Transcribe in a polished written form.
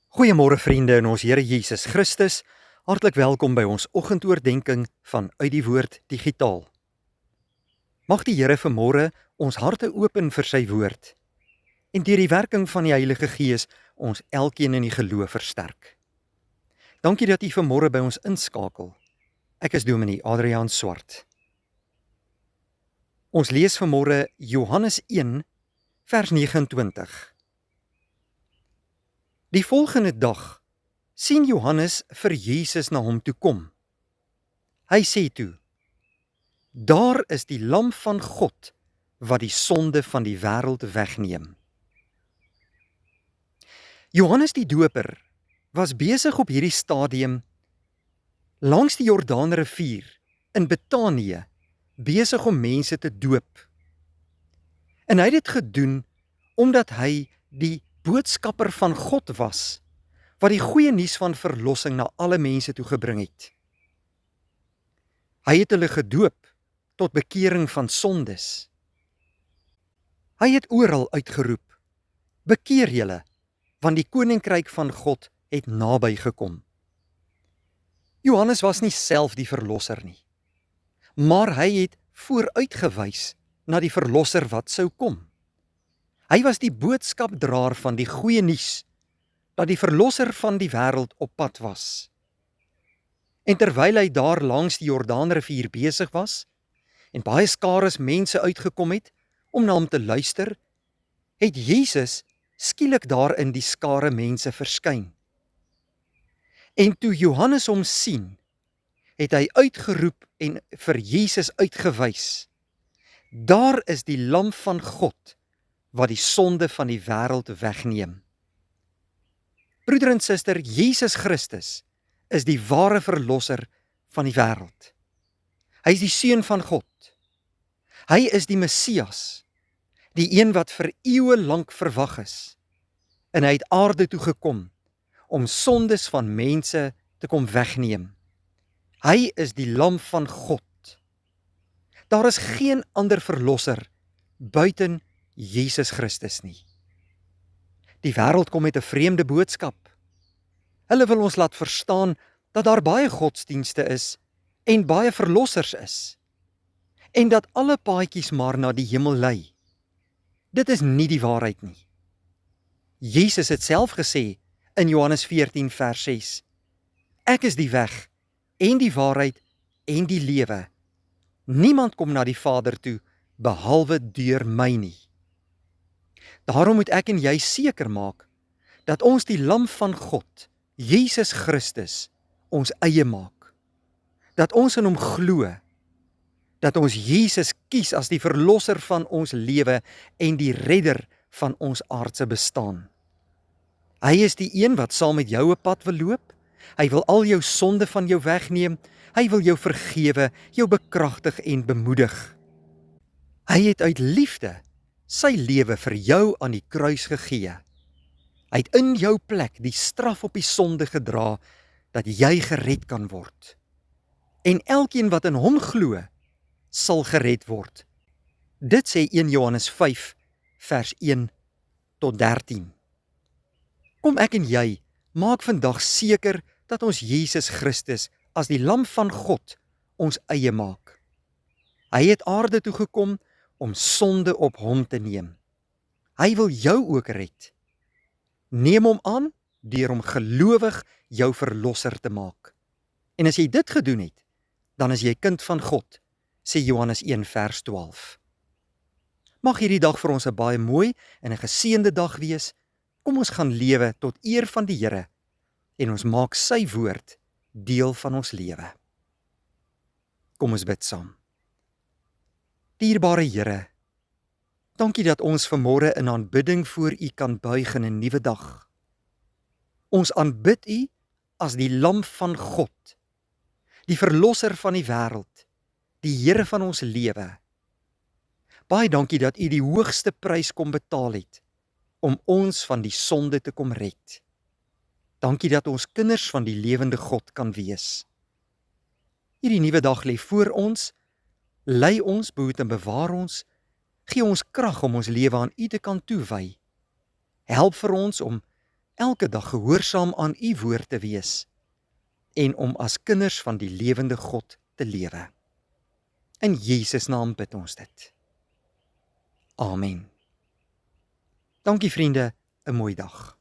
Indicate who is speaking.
Speaker 1: Goeiemôre vriende in ons Here Jesus Christus. Hartlik welkom by ons oggendoordenkings van Uit die Woord Digitaal. Mag die Here vanmôre ons harte open vir sy woord en deur die werking van die Heilige Gees ons elkeen in die geloof versterk. Dankie dat u vanmôre by ons inskakel. Ek is Dominee Adriaan Swart. Ons lees vanmôre Johannes 1 vers 29. Die volgende dag sien Johannes vir Jesus na hom toe kom. Hy sê toe: "Daar is die lam van God wat die sonde van die wêreld wegneem." Johannes die Doper was besig op hierdie stadium langs die Jordaanrivier in Betanië besig om mense te doop. En hy het dit gedoen omdat hy die boodskapper van God was, wat die goeie nuus van verlossing na alle mense toe gebring het. Hy het hulle gedoop tot bekering van sondes. Hy het oral uitgeroep: "Bekeer julle, want die koninkryk van God het naby gekom." Johannes was nie self die verlosser nie, maar hy het vooruitgewys na die verlosser wat sou kom. Hy was die boodskapdraer van die goeie nuus dat die verlosser van die wêreld op pad was. En terwyl hy daar langs die Jordaanrivier besig was en baie skares mense uitgekom het om na hom te luister, het Jesus skielik daar in die skare mense verskyn. En toe Johannes hom sien, het hy uitgeroep en vir Jesus uitgewys: "Daar is die lam van God wat die sonde van die wêreld wegneem." Broeder en suster, Jesus Christus is die ware verlosser van die wêreld. Hy is die Seun van God. Hy is die Messias, die een wat vir eeue lank verwag is. En hy het aarde toe gekom om sondes van mense te kom wegneem. Hy is die lam van God. Daar is geen ander verlosser buiten Jesus Christus nie. Die wêreld kom met 'n vreemde boodskap. Hulle wil ons laat verstaan dat daar baie godsdienste is en baie verlossers is, en dat alle paadjies maar na die hemel lei. Dit is nie die waarheid nie. Jesus het self gesê in Johannes 14 vers 6: "Ek is die weg en die waarheid en die lewe. Niemand kom na die Vader toe behalwe deur my nie." Daarom moet ek en jy seker maak dat ons die lam van God, Jesus Christus, ons eie maak. Dat ons in hom glo. Dat ons Jesus kies as die verlosser van ons lewe en die redder van ons aardse bestaan. Hy is die een wat saam met jou 'n pad wil loop. Hy wil al jou sonde van jou wegneem. Hy wil jou vergewe, jou bekragtig en bemoedig. Hy het uit liefde sy lewe vir jou aan die kruis gegee. Hy het in jou plek die straf op die sonde gedra, dat jy gered kan word. En elkeen wat in hom glo, sal gered word. Dit sê 1 Johannes 5 vers 1 tot 13. Kom ek en jy, maak vandag seker dat ons Jesus Christus as die lam van God ons eie maak. Hy het aarde toe gekom om sonde op hom te neem. Hy wil jou ook red. Neem hom aan deur hom gelowig jou verlosser te maak. En as jy dit gedoen het, dan is jy kind van God, sê Johannes 1 vers 12. Mag hierdie dag vir ons 'n baie mooi en 'n geseënde dag wees. Kom ons gaan lewe tot eer van die Here en ons maak sy woord deel van ons lewe. Kom ons bid saam. Dierbare Here, dankie dat ons vanmôre in aanbidding voor U kan buig in 'n nuwe dag. Ons aanbid U as die lam van God, die verlosser van die wêreld, die Here van ons lewe. Baie dankie dat U die hoogste prys kom betaal het om ons van die sonde te kom red. Dankie dat ons kinders van die lewende God kan wees. Hierdie nuwe dag lê voor ons. Lei ons, behoed en bewaar ons, gee ons krag om ons lewe aan U te kan toewy. Help vir ons om elke dag gehoorsaam aan u woord te wees en om as kinders van die lewende God te lewe. In Jesus naam bid ons dit. Amen. Dankie vriende, 'n mooi dag.